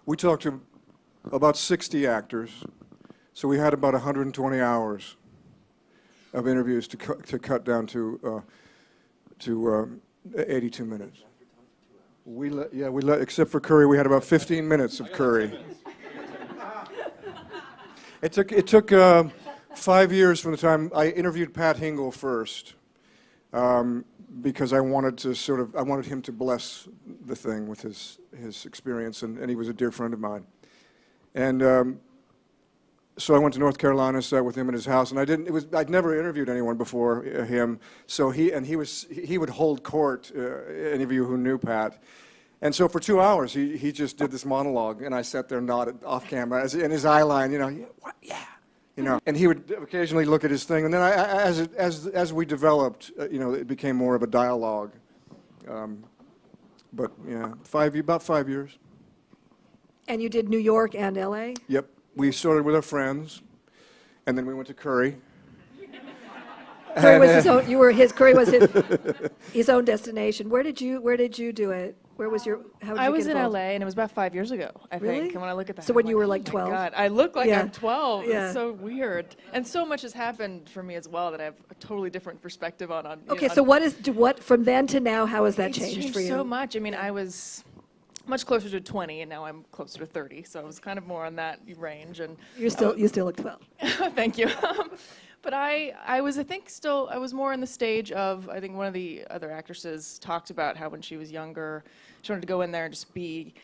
We talked to about 60 actors, so we had about 120 hours of interviews to cut down to 82 minutes. Except for Curry, we had about 15 minutes of Curry. It took 5 years from the time I interviewed Pat Hingle first, because I wanted him to bless the thing with his experience, and he was a dear friend of mine. And so I went to North Carolina, sat with him in his house, and I'd never interviewed anyone before him. So he would hold court, any of you who knew Pat. And so for 2 hours, he just did this monologue, and I sat there nodded off camera, in his eye line, what? Yeah. And he would occasionally look at his thing, and then as we developed, it became more of a dialogue. But yeah, about 5 years. And you did New York and LA? Yep, we started with our friends, and then we went to Curry. Curry was his own. Curry was his own destination. Where did you do it? Where was your? How did you I was get in involved? LA, and it was about 5 years ago, I Really? think. And when I look at that, So when you were like 12? Oh my God, I look like Yeah. I'm 12. Yeah. It's so weird, and so much has happened for me as well that I have a totally different perspective on. Okay, so what from then to now? How has that It's changed for you? so much. I mean, I was much closer to 20, and now I'm closer to 30. So I was kind of more on that range. And You still look 12. thank you. But I was more in the stage of, I think one of the other actresses talked about how when she was younger, she wanted to go in there and just be